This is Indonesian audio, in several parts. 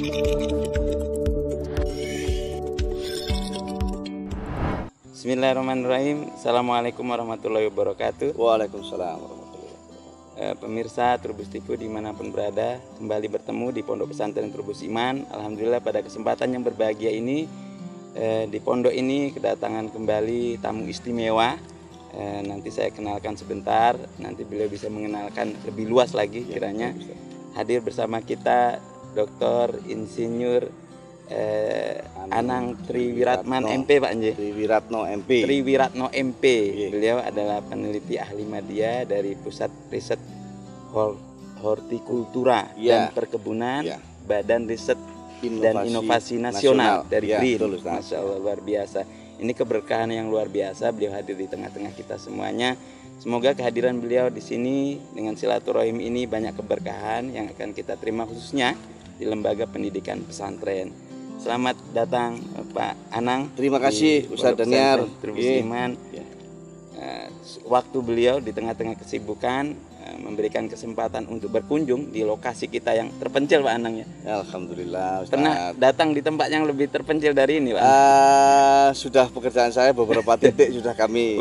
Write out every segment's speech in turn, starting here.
Bismillahirrahmanirrahim. Assalamualaikum warahmatullahi wabarakatuh. Waalaikumsalam warahmatullahi wabarakatuh. Pemirsa Trubus TV dimanapun berada, kembali bertemu di Pondok Pesantren Trubus Iman. Alhamdulillah pada kesempatan yang berbahagia ini, di pondok ini kedatangan kembali tamu istimewa. Nanti saya kenalkan sebentar, nanti beliau bisa mengenalkan lebih luas lagi kiranya. Hadir bersama kita Dr. Insinyur Anang Triwiratman MP, Pak Nje. Triwiratno MP. Triwiratno MP. Beliau adalah peneliti ahli media dari Pusat Riset Hortikultura dan Perkebunan, Badan Riset dan Inovasi Nasional dari BRIN. Masya Allah, luar biasa. Ini keberkahan yang luar biasa beliau hadir di tengah-tengah kita semuanya. Semoga kehadiran beliau di sini dengan silaturahim ini banyak keberkahan yang akan kita terima khususnya di lembaga pendidikan pesantren. Selamat datang Pak Anang. Terima kasih Ustaz Daniar. Trubus Iman. Waktu beliau di tengah-tengah kesibukan memberikan kesempatan untuk berkunjung di lokasi kita yang terpencil, Pak Anang ya. Alhamdulillah Ustaz. Pernah datang di tempat yang lebih terpencil dari ini, Pak? Sudah pekerjaan saya beberapa titik sudah kami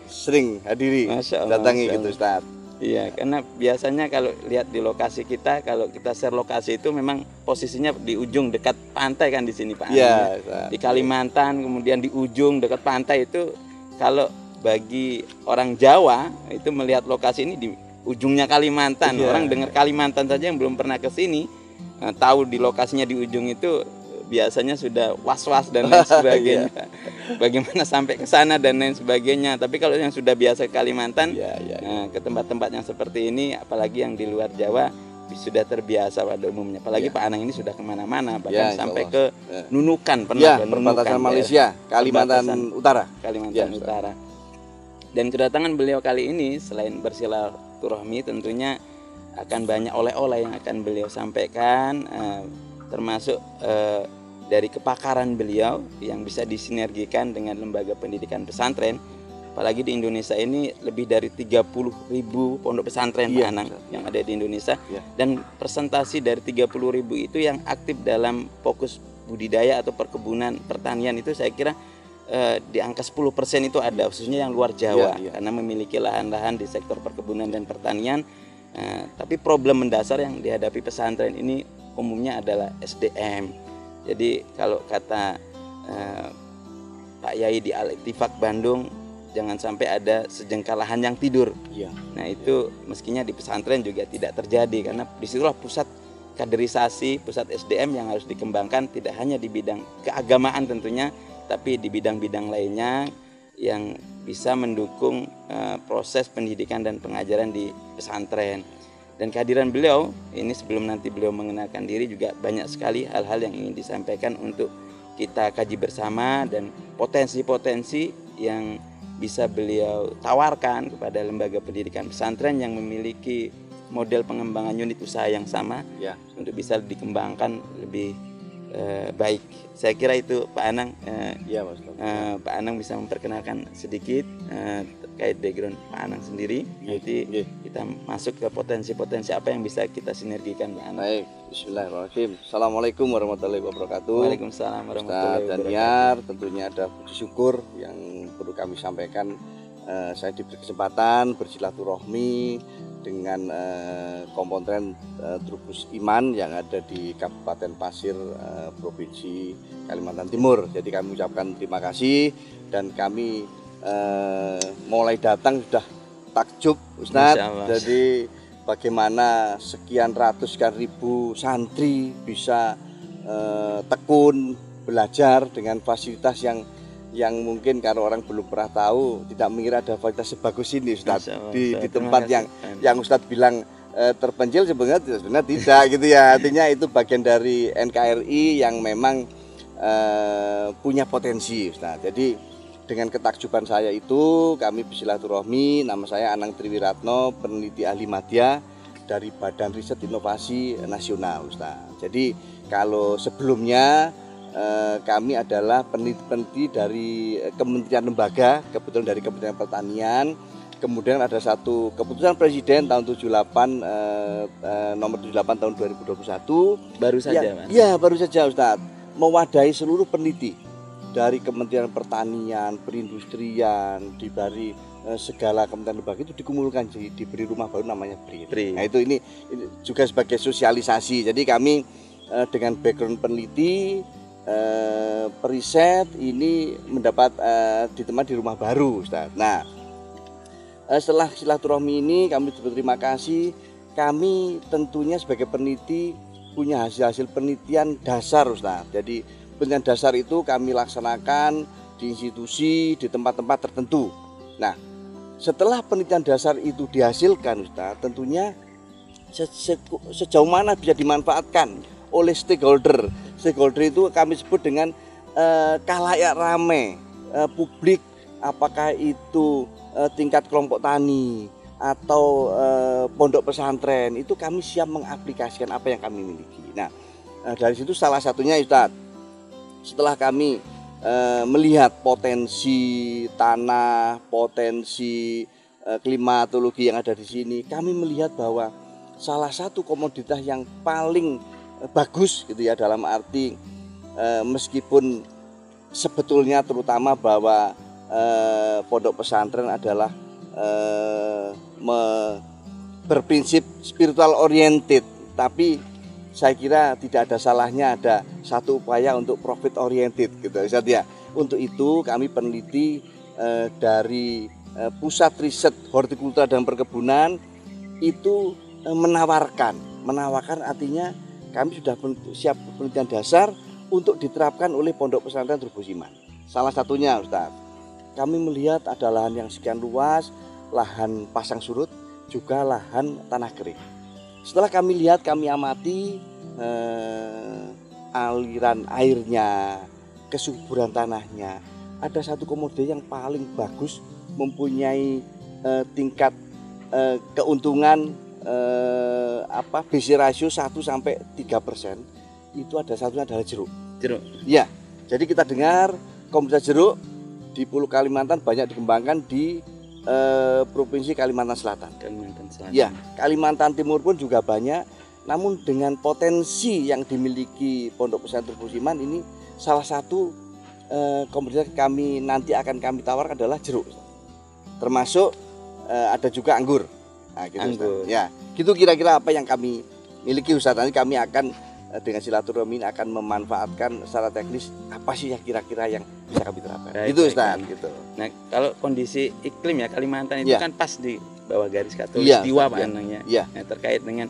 sering hadiri, datangi gitu Ustaz. Iya, karena biasanya kalau lihat di lokasi kita, kalau kita share lokasi itu memang posisinya di ujung dekat pantai kan di sini, Pak. Iya. Di Kalimantan, kemudian di ujung dekat pantai itu, kalau bagi orang Jawa itu melihat lokasi ini di ujungnya Kalimantan. Orang dengar Kalimantan saja yang belum pernah ke sini, tahu di lokasinya di ujung itu biasanya sudah was-was dan lain sebagainya. Bagaimana sampai ke sana dan lain sebagainya. Tapi kalau yang sudah biasa ke Kalimantan, ke tempat-tempat yang seperti ini, apalagi yang di luar Jawa, sudah terbiasa pada umumnya. Apalagi Pak Anang ini sudah kemana-mana, bahkan sampai ke Nunukan pernah. Perbatasan Malaysia, Kalimantan Utara. Kalimantan Utara. Dan kedatangan beliau kali ini selain bersilaturahmi, tentunya akan banyak oleh-oleh yang akan beliau sampaikan, termasuk dari kepakaran beliau yang bisa disinergikan dengan lembaga pendidikan pesantren. Apalagi di Indonesia ini lebih dari 30.000 pondok pesantren Pak Anang yang ada di Indonesia, dan presentasi dari 30.000 itu yang aktif dalam fokus budidaya atau perkebunan pertanian itu saya kira di angka 10% itu ada, khususnya yang luar Jawa karena memiliki lahan-lahan di sektor perkebunan dan pertanian. Tapi problem mendasar yang dihadapi pesantren ini umumnya adalah SDM. Jadi kalau kata Pak Yai di Al-Ittifaq Bandung, jangan sampai ada sejengkal lahan yang tidur. Nah itu mestinya di pesantren juga tidak terjadi, karena disitulah pusat kaderisasi, pusat SDM yang harus dikembangkan, tidak hanya di bidang keagamaan tentunya, tapi di bidang-bidang lainnya yang bisa mendukung proses pendidikan dan pengajaran di pesantren. Dan kehadiran beliau ini, sebelum nanti beliau mengenalkan diri, juga banyak sekali hal-hal yang ingin disampaikan untuk kita kaji bersama, dan potensi-potensi yang bisa beliau tawarkan kepada lembaga pendidikan pesantren yang memiliki model pengembangan unit usaha yang sama untuk bisa dikembangkan lebih baik. Saya kira itu Pak Anang. Pak Anang bisa memperkenalkan sedikit terkait background Pak Anang sendiri. Nanti kita masuk ke potensi-potensi apa yang bisa kita sinergikan, Pak Anang. Baik, bismillahirrahmanirrahim. Assalamualaikum warahmatullahi wabarakatuh. Waalaikumsalam warahmatullahi wabarakatuh. Daniar, tentunya ada puji syukur yang perlu kami sampaikan. Saya diberi kesempatan bersilaturahmi dengan komponen Trubus Iman yang ada di Kabupaten Pasir, Provinsi Kalimantan Timur. Jadi kami ucapkan terima kasih, dan kami mulai datang sudah takjub Ustadz. Jadi bagaimana sekian ratus ribu santri bisa tekun belajar dengan fasilitas yang mungkin kalau orang belum pernah tahu, tidak mengira ada fasilitas sebagus ini Ustadz. Di tempat yang Ustadz bilang terpencil, sebenarnya tidak gitu ya. Artinya itu bagian dari NKRI yang memang punya potensi Ustadz. Jadi dengan ketakjuban saya itu, kami bersilaturahmi. Nama saya Anang Triwiratno, peneliti ahli media dari Badan Riset Inovasi Nasional Ustadz. Jadi kalau sebelumnya kami adalah peneliti dari kementerian lembaga, kebetulan dari Kementerian Pertanian, Kemudian ada satu keputusan Presiden tahun 78 nomor 78 tahun 2021 Baru saja, yang, Mas. ya baru saja Ustadz, mewadahi seluruh peneliti dari Kementerian Pertanian, Perindustrian, diberi segala kementerian lembaga itu dikumpulkan, diberi rumah baru namanya BRIN. Nah ini juga sebagai sosialisasi. Jadi kami dengan background peneliti, periset ini mendapat ditemani di rumah baru, Ustadz. Nah, setelah silaturahmi ini kami berterima kasih. Kami tentunya sebagai peneliti punya hasil-hasil penelitian dasar, Ustaz. Jadi penelitian dasar itu kami laksanakan di institusi, di tempat-tempat tertentu. Nah, setelah penelitian dasar itu dihasilkan, Ustaz, tentunya sejauh mana bisa dimanfaatkan oleh stakeholder. Stakeholder itu kami sebut dengan khalayak rame, publik, apakah itu tingkat kelompok tani atau pondok pesantren, itu kami siap mengaplikasikan apa yang kami miliki. Nah, dari situ salah satunya Ustadz, setelah kami melihat potensi tanah, potensi klimatologi yang ada di sini, kami melihat bahwa salah satu komoditas yang paling bagus gitu ya, dalam arti meskipun sebetulnya terutama bahwa pondok pesantren adalah berprinsip spiritual oriented, tapi saya kira tidak ada salahnya ada satu upaya untuk profit oriented gitu Ustaz ya. Untuk itu kami peneliti dari Pusat Riset Hortikultura dan Perkebunan itu menawarkan artinya kami sudah siap penelitian dasar untuk diterapkan oleh pondok pesantren Trubus Iman. Salah satunya Ustaz, kami melihat ada lahan yang sekian luas, lahan pasang surut, juga lahan tanah kering. Setelah kami lihat, kami amati aliran airnya, kesuburan tanahnya, ada satu komoditas yang paling bagus, mempunyai tingkat keuntungan BC ratio 1-3%. Itu ada satunya adalah jeruk. Jeruk. Ya, jadi kita dengar komoditas jeruk di Pulau Kalimantan banyak dikembangkan di Provinsi Kalimantan Selatan. Ya, Kalimantan Timur pun juga banyak. Namun dengan potensi yang dimiliki Pondok Pesantren Trubus Iman ini, salah satu komoditas kami nanti akan kami tawarkan adalah jeruk. Termasuk ada juga anggur. Nah, gitu, anggur. Ya, gitu kira-kira apa yang kami miliki Ustaz. Nanti kami akan dengan silaturahmi akan memanfaatkan secara teknis apa sih ya kira-kira yang bisa kami terapkan. Itu Ustaz gitu. Nah, kalau kondisi iklim ya Kalimantan itu kan pas di bawah garis khatulistiwa Pak Anang ya. Nah, terkait dengan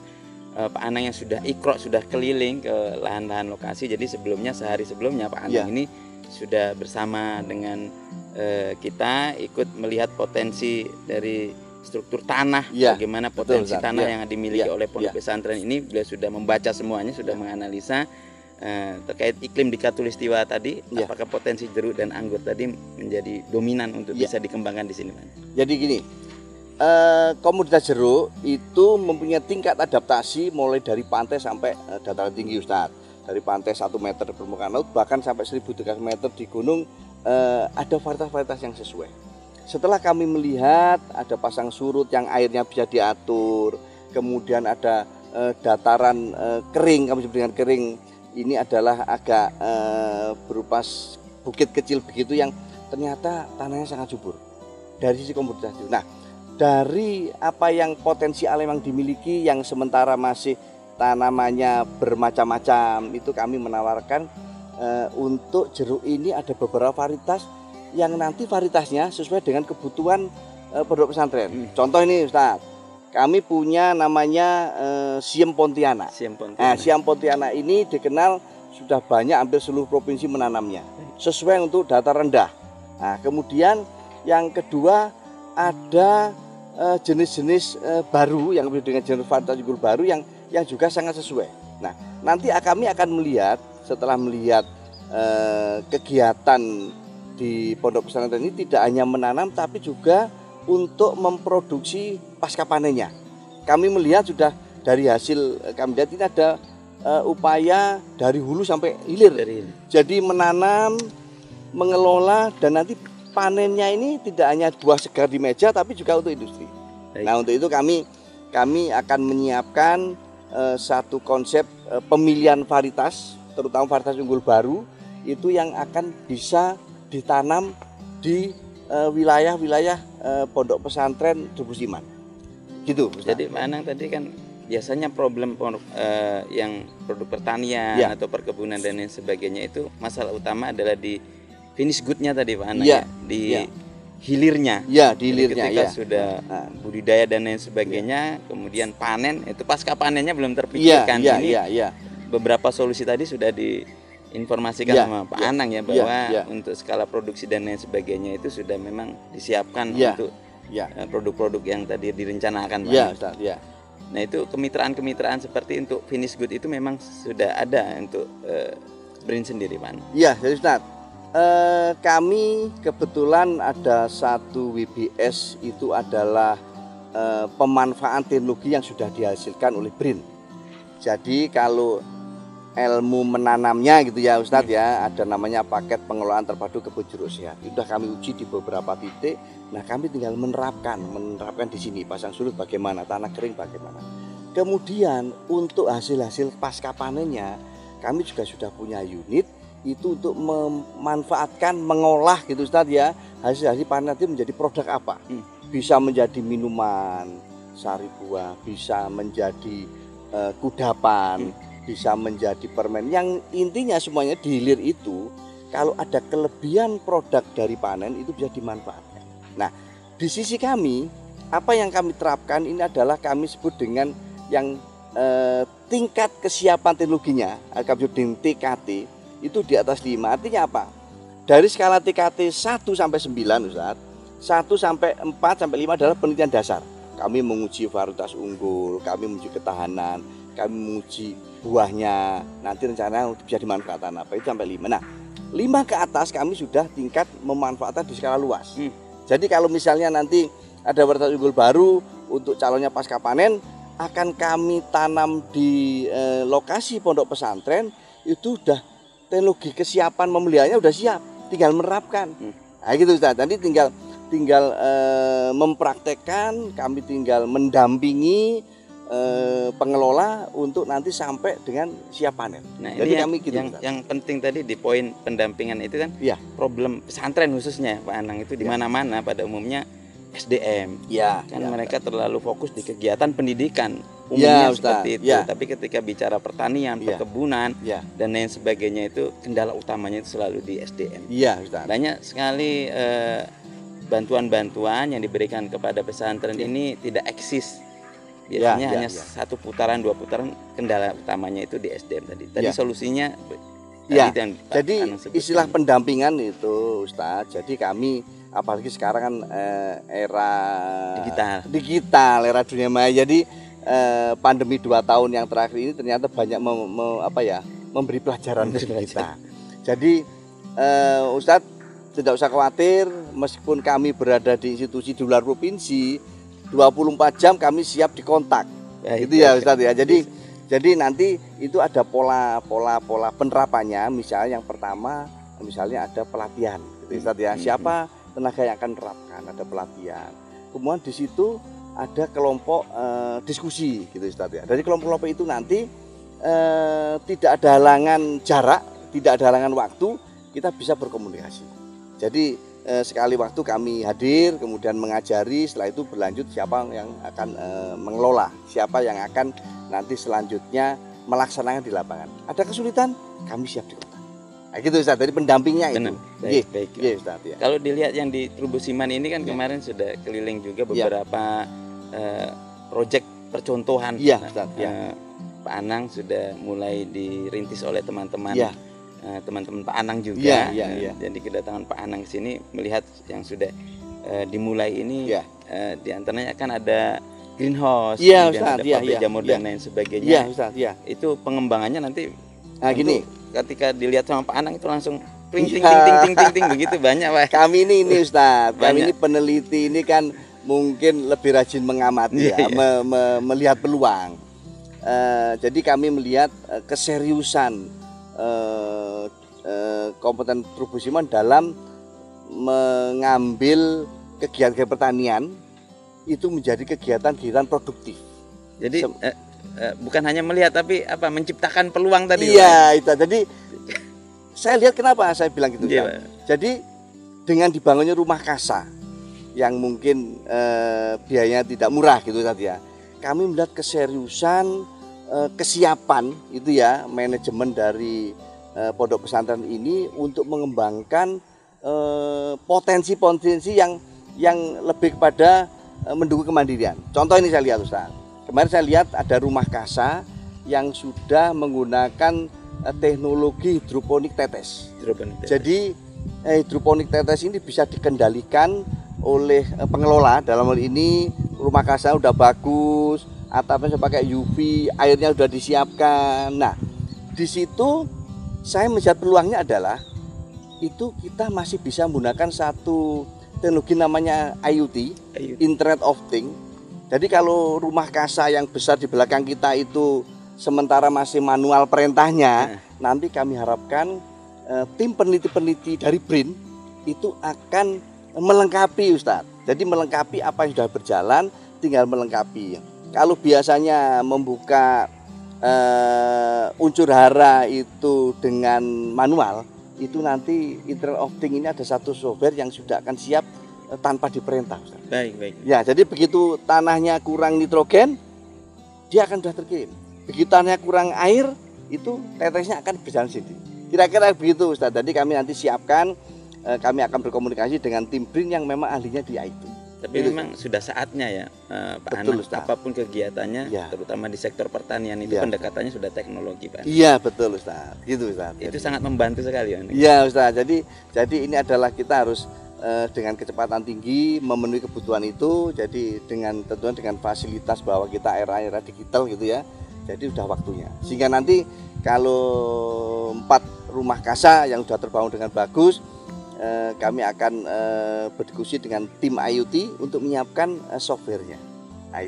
Pak Anang yang sudah ikro, sudah keliling ke lahan-lahan lokasi. Jadi sebelumnya, sehari sebelumnya Pak Anang ini sudah bersama dengan kita ikut melihat potensi dari struktur tanah, bagaimana potensi tanah yang dimiliki oleh pondok pesantren ini. Beliau sudah membaca semuanya, sudah menganalisa terkait iklim di khatulistiwa tadi, apakah potensi jeruk dan anggur tadi menjadi dominan untuk bisa dikembangkan di sini Pak? Jadi gini, komoditas jeruk itu mempunyai tingkat adaptasi mulai dari pantai sampai dataran tinggi Ustadz. Dari pantai 1 meter permukaan laut bahkan sampai 1.300 meter di gunung, ada varietas-varietas yang sesuai. Setelah kami melihat ada pasang surut yang airnya bisa diatur, kemudian ada dataran kering, kami sebut dengan kering, ini adalah agak berupa bukit kecil begitu yang ternyata tanahnya sangat subur dari sisi komoditas itu. Nah, dari apa yang potensi alam yang dimiliki yang sementara masih tanamannya bermacam-macam, itu kami menawarkan untuk jeruk ini ada beberapa varietas yang nanti varietasnya sesuai dengan kebutuhan pondok pesantren. Contoh ini Ustaz, kami punya namanya Siem Pontianak. Siem Pontianak ini dikenal sudah banyak, hampir seluruh provinsi menanamnya, sesuai untuk data rendah. Nah, kemudian yang kedua ada jenis-jenis baru yang berbeda dengan jenis varietas unggul baru yang juga sangat sesuai. Nah, nanti kami akan melihat setelah melihat kegiatan di pondok pesantren ini tidak hanya menanam tapi juga untuk memproduksi pasca panennya. Kami melihat sudah dari hasil kami lihat ini ada upaya dari hulu sampai hilir. Jadi menanam, mengelola dan nanti panennya ini tidak hanya buah segar di meja, tapi juga untuk industri. Baik. Nah, untuk itu kami akan menyiapkan satu konsep pemilihan varietas, terutama varietas unggul baru itu yang akan bisa ditanam di wilayah-wilayah pondok pesantren Trubus Iman. Gitu. Ustaz. Jadi Pak Anang tadi kan biasanya problem yang produk pertanian Ya. atau perkebunan dan lain sebagainya itu masalah utama adalah di finish good-nya tadi Pak Anang Ya. di Ya. hilirnya. Ya, di Jadi hilirnya ketika ya. sudah Nah. budidaya dan lain sebagainya, kemudian panen itu pasca panennya belum Iya, terpikirkan. iya, Ini iya, iya. beberapa solusi tadi sudah diinformasikan Ya, sama Pak ya, Anang ya ya, bahwa ya. untuk skala produksi dan lain sebagainya itu sudah memang disiapkan Ya, untuk ya. produk-produk yang tadi direncanakan Pak Iya, Anang. Ustaz, ya. Nah itu kemitraan-kemitraan seperti untuk finish good itu memang sudah ada untuk BRIN sendiri Pak Anang. Iya, jadi Ustaz, kami kebetulan ada satu WBS itu adalah pemanfaatan teknologi yang sudah dihasilkan oleh BRIN. Jadi kalau ilmu menanamnya gitu ya Ustadz ya, ada namanya paket pengelolaan terpadu kebun jeruk sehat. Itu sudah kami uji di beberapa titik. Nah, kami tinggal menerapkan di sini, pasang surut bagaimana, tanah kering bagaimana. Kemudian untuk hasil-hasil pasca panennya, kami juga sudah punya unit itu untuk memanfaatkan, mengolah gitu Ustadz ya, hasil-hasil panen nanti menjadi produk apa. Bisa menjadi minuman, sari buah, bisa menjadi kudapan, bisa menjadi permen. Yang intinya semuanya di hilir itu kalau ada kelebihan produk dari panen itu bisa dimanfaatkan. Nah, di sisi kami apa yang kami terapkan ini adalah kami sebut dengan yang tingkat kesiapan teknologinya, kami sebut dengan TKT itu di atas 5. Artinya apa? Dari skala TKT 1 sampai 9 Ustaz, 1 sampai 4 sampai 5 adalah penelitian dasar. Kami menguji varietas unggul, kami menguji ketahanan, kami menguji buahnya, nanti rencana bisa dimanfaatkan apa itu sampai 5. Nah, 5 ke atas kami sudah tingkat memanfaatkan di skala luas. Jadi kalau misalnya nanti ada varietas unggul baru untuk calonnya pasca panen akan kami tanam di lokasi pondok pesantren, itu udah teknologi kesiapan memeliharanya udah siap, tinggal menerapkan. Nah gitu Ustaz. Nanti tinggal mempraktekkan, kami tinggal mendampingi pengelola untuk nanti sampai dengan siap panen. Nah, jadi ini kami gitu, yang penting tadi di poin pendampingan itu kan ya. Problem pesantren khususnya Pak Anang itu di mana-mana pada umumnya SDM. Ya, kan ya, mereka terlalu fokus di kegiatan pendidikan ya, umumnya seperti itu. Ya. Tapi ketika bicara pertanian, perkebunan dan lain sebagainya itu kendala utamanya itu selalu di SDM. Iya, Ustaz. Banyak sekali bantuan-bantuan yang diberikan kepada pesantren ini tidak eksis. Biasanya hanya 1 putaran 2 putaran, kendala utamanya itu di SDM tadi. Tadi solusinya jadi istilah pendampingan itu Ustaz. Jadi kami apalagi sekarang kan era digital, era dunia maya. Jadi pandemi 2 tahun yang terakhir ini ternyata banyak memberi pelajaran ke kita. Jadi Ustadz tidak usah khawatir, meskipun kami berada di institusi di luar provinsi, 24 jam kami siap dikontak. Itu ya Ustadz ya. Jadi nanti itu ada pola penerapannya. Misalnya yang pertama, misalnya ada pelatihan, gitu Ustadz ya. Siapa tenaga yang akan menerapkan, ada pelatihan. Kemudian di situ ada kelompok diskusi, gitu Ustadz ya. Dari kelompok-kelompok itu nanti tidak ada halangan jarak, tidak ada halangan waktu, kita bisa berkomunikasi. Jadi sekali waktu kami hadir, kemudian mengajari, setelah itu berlanjut siapa yang akan mengelola, siapa yang akan nanti selanjutnya melaksanakan di lapangan. Ada kesulitan, kami siap dikontak. Nah, gitu Ustaz, dari pendampingnya itu. Baik. Ustaz, ya. Kalau dilihat yang di Trubus Iman ini kan kemarin sudah keliling juga beberapa proyek percontohan. Ustaz, Pak Anang sudah mulai dirintis oleh teman-teman. Teman-teman Pak Anang juga. Jadi kedatangan Pak Anang ke sini melihat yang sudah dimulai ini, di antaranya kan ada greenhouse, kemudian ada pabrik jamur dan lain sebagainya. Itu pengembangannya nanti gini, ketika dilihat sama Pak Anang itu langsung ting begitu banyak Pak. Kami ini Ustaz, kami ini peneliti ini kan mungkin lebih rajin mengamati melihat peluang. Jadi kami melihat keseriusan kompeten Trubus Iman dalam mengambil kegiatan pertanian itu menjadi kegiatan-kegiatan produktif. Jadi bukan hanya melihat tapi menciptakan peluang tadi. Iya, itu. Jadi saya lihat kenapa saya bilang gitu. Iya, jadi dengan dibangunnya rumah kasa yang mungkin biayanya tidak murah gitu tadi ya. Kami melihat keseriusan, kesiapan itu ya manajemen dari pondok pesantren ini untuk mengembangkan potensi-potensi yang lebih kepada mendukung kemandirian. Contoh ini saya lihat Ustaz. Kemarin saya lihat ada rumah kasa yang sudah menggunakan teknologi hidroponik tetes. Jadi hidroponik tetes ini bisa dikendalikan oleh pengelola. Dalam hal ini rumah kasa udah bagus, atapnya pakai UV, airnya sudah disiapkan. Nah, di situ saya melihat peluangnya adalah itu kita masih bisa menggunakan satu teknologi namanya IoT, Internet of Things. Jadi kalau rumah kasa yang besar di belakang kita itu sementara masih manual perintahnya, nanti kami harapkan tim peneliti-peneliti dari BRIN itu akan melengkapi Ustadz. Jadi melengkapi apa yang sudah berjalan, tinggal melengkapi. Kalau biasanya membuka unsur hara itu dengan manual, itu nanti Internet of Things ini ada satu software yang sudah akan siap tanpa diperintah Ustaz. Baik. Ya, jadi begitu tanahnya kurang nitrogen, dia akan sudah terkirim. Begitu tanahnya kurang air, itu tetesnya akan berjalan sendiri. Kira-kira begitu Ustaz. Jadi kami nanti siapkan, kami akan berkomunikasi dengan tim BRIN yang memang ahlinya di IT. Tapi memang sudah saatnya ya Pak Anang, apapun kegiatannya, terutama di sektor pertanian itu pendekatannya sudah teknologi Pak Anang. Iya betul Ustaz, gitu Ustaz. Itu sangat membantu sekali ya. Iya Ustaz, jadi ini adalah kita harus dengan kecepatan tinggi memenuhi kebutuhan itu. Jadi tentunya dengan fasilitas bahwa kita era digital gitu ya. Jadi sudah waktunya. Sehingga nanti kalau 4 rumah kasa yang sudah terbangun dengan bagus, kami akan berdiskusi dengan tim IoT untuk menyiapkan softwarenya. Nah,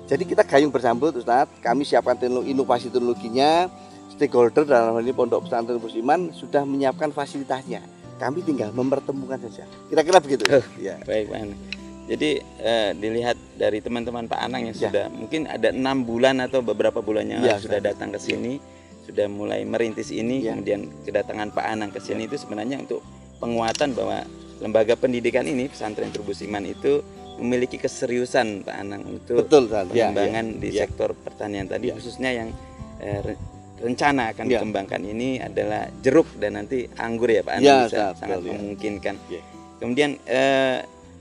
jadi kita gayung bersambut Ustaz. Kami siapkan inovasi teknologinya, stakeholder dalam hal ini Pondok Pesantren Trubus Iman sudah menyiapkan fasilitasnya. Kami tinggal mempertemukan saja. Kira-kira begitu. Ya. Baik Pak Anang. Jadi dilihat dari teman-teman Pak Anang yang sudah mungkin ada 6 bulan atau beberapa bulan yang sudah datang ke sini, sudah mulai merintis ini, kemudian kedatangan Pak Anang ke sini itu sebenarnya untuk penguatan bahwa lembaga pendidikan ini Pesantren Trubus Iman itu memiliki keseriusan Pak Anang untuk pengembangan di sektor pertanian tadi, khususnya yang rencana akan dikembangkan ini adalah jeruk dan nanti anggur ya Pak Anang, bisa sangat memungkinkan. Kemudian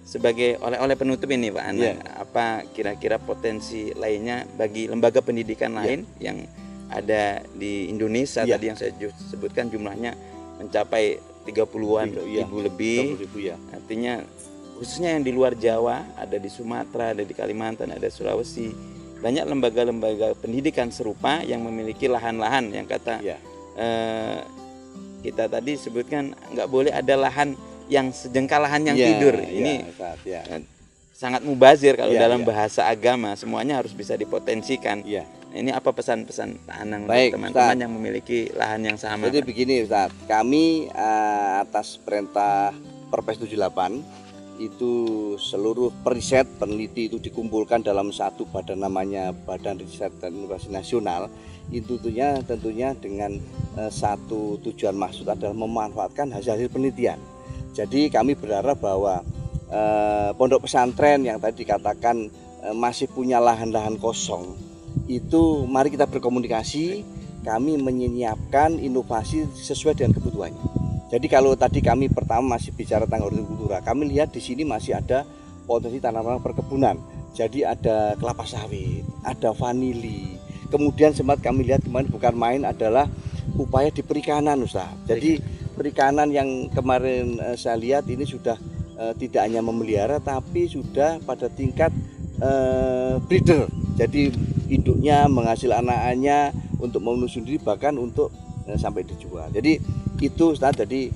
sebagai oleh-oleh penutup ini Pak Anang, apa kira-kira potensi lainnya bagi lembaga pendidikan lain yang ada di Indonesia? Tadi yang saya sebutkan jumlahnya mencapai 30-an ribu lebih, artinya khususnya yang di luar Jawa, ada di Sumatera, ada di Kalimantan, ada Sulawesi, banyak lembaga-lembaga pendidikan serupa yang memiliki lahan-lahan yang kata kita tadi sebutkan nggak boleh ada lahan yang sejengkal lahan yang tidur. Ini sangat mubazir kalau dalam bahasa agama, semuanya harus bisa dipotensikan. Ini apa pesan-pesan Pak Anang untuk teman-teman yang memiliki lahan yang sama? Jadi begini Ustaz, kami atas perintah Perpres 78 itu seluruh periset peneliti itu dikumpulkan dalam satu badan namanya Badan Riset dan Inovasi Nasional. Itu tentunya dengan satu tujuan maksud adalah memanfaatkan hasil penelitian. Jadi kami berharap bahwa pondok pesantren yang tadi dikatakan masih punya lahan-lahan kosong, itu mari kita berkomunikasi, kami menyiapkan inovasi sesuai dengan kebutuhannya. Jadi kalau tadi kami pertama masih bicara tentang hortikultura, kami lihat di sini masih ada potensi tanaman perkebunan. Jadi ada kelapa sawit, ada vanili. Kemudian sempat kami lihat kemarin bukan main adalah upaya di perikanan Ustaz. Jadi perikanan yang kemarin saya lihat ini sudah tidak hanya memelihara tapi sudah pada tingkat breeder. Jadi induknya menghasil anak-anaknya untuk memenuhi sendiri, bahkan untuk sampai dijual. Jadi itu Ustaz, jadi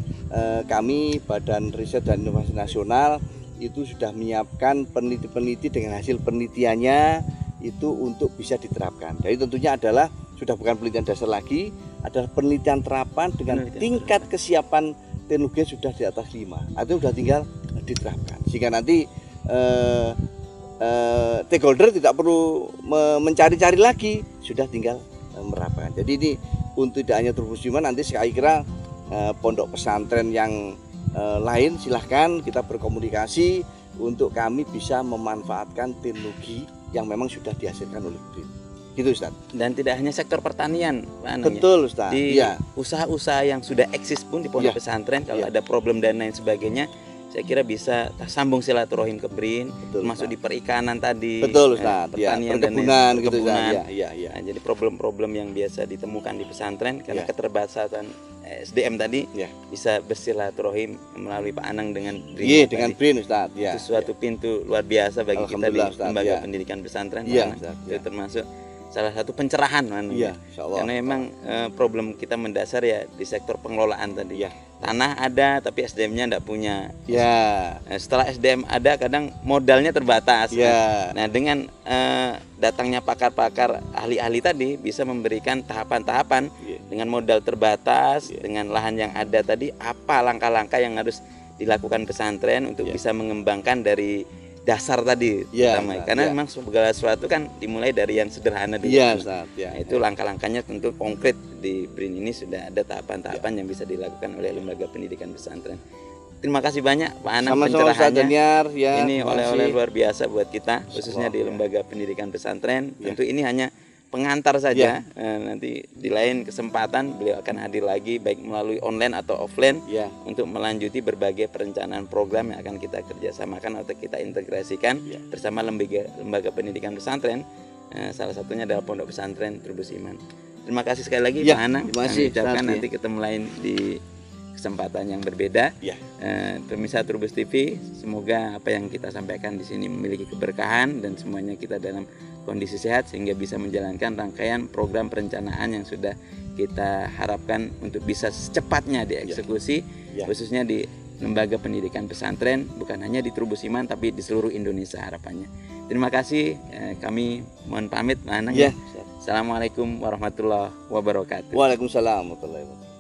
kami Badan Riset dan Inovasi Nasional itu sudah menyiapkan peneliti-peneliti dengan hasil penelitiannya itu untuk bisa diterapkan. Jadi tentunya adalah sudah bukan penelitian dasar lagi, adalah penelitian terapan dengan tingkat kesiapan teknologi sudah di atas 5, atau sudah tinggal diterapkan, sehingga nanti stakeholder tidak perlu mencari-cari lagi, sudah tinggal menerapkan. Jadi ini untuk tidak hanya Trubus Iman, nanti saya kira pondok pesantren yang lain silahkan kita berkomunikasi untuk kami bisa memanfaatkan teknologi yang memang sudah dihasilkan oleh BRIN. Gitu Ustaz. Dan tidak hanya sektor pertanian, Pak Anang, Betul Ustaz. di Iya. usaha-usaha yang sudah eksis pun di pondok Iya. pesantren, kalau Iya. ada problem dan lain sebagainya, saya kira bisa sambung silaturahim ke BRIN, Betul, termasuk Ustaz. di perikanan tadi, Betul Ustaz. Ya, pertanian dan perkebunan gitu Ustaz. perkebunan. Ya, iya, iya. Nah, jadi problem-problem yang biasa ditemukan di pesantren karena Ya. keterbatasan SDM tadi, Ya. bisa bersilaturahim melalui Pak Anang dengan BRIN. Iya, tadi. dengan BRIN Ustaz. Ya. Itu suatu pintu luar biasa bagi kita di Alhamdulillah, Ustaz. lembaga Ya. pendidikan pesantren, Iya, Pak Anang. Ustaz. Itu Ya. termasuk salah satu pencerahan, Pak Anang. Iya, insyaallah. Karena memang problem kita mendasar ya di sektor pengelolaan tadi. Iya. Tanah ada tapi SDM-nya tidak punya. Ya. Setelah SDM ada, kadang modalnya terbatas. Ya. Nah, dengan datangnya pakar-pakar ahli-ahli tadi bisa memberikan tahapan-tahapan Iya. dengan modal terbatas, Iya. dengan lahan yang ada tadi, apa langkah-langkah yang harus dilakukan pesantren untuk Iya. bisa mengembangkan dari dasar tadi, Iya, terutama. Ustaz, Karena iya. memang segala sesuatu kan dimulai dari yang sederhana dulu. Iya Ustaz. Ya. Nah, itu langkah-langkahnya tentu konkret di BRIN ini sudah ada tahapan-tahapan yang bisa dilakukan oleh lembaga pendidikan pesantren. Terima kasih banyak Pak Anang Sama-sama Ustaz pencerahannya. Daniar. Ya. Ini terima oleh-oleh kasih. luar biasa buat kita, khususnya di ya. lembaga pendidikan pesantren. Ya. Tentu ini hanya pengantar saja. Nanti di lain kesempatan beliau akan hadir lagi, baik melalui online atau offline, Ya. untuk melanjuti berbagai perencanaan program yang akan kita kerjasamakan atau kita integrasikan Ya. bersama lembaga pendidikan pesantren. Salah satunya adalah Pondok Pesantren Trubus Iman. Terima kasih sekali lagi Ya, Pak Anang. terima kasih, Kami ucapkan Ustaz, nanti ketemu lain di kesempatan yang berbeda. Ya. Pemirsa Trubus TV, semoga apa yang kita sampaikan di sini memiliki keberkahan dan semuanya kita dalam kondisi sehat sehingga bisa menjalankan rangkaian program perencanaan yang sudah kita harapkan untuk bisa secepatnya dieksekusi, Ya. khususnya di lembaga pendidikan pesantren, bukan hanya di Trubus Iman tapi di seluruh Indonesia harapannya. Terima kasih, kami mohon pamit, Pak Anang. Ya. Assalamualaikum warahmatullahi wabarakatuh. Waalaikumsalam warahmatullahi wabarakatuh.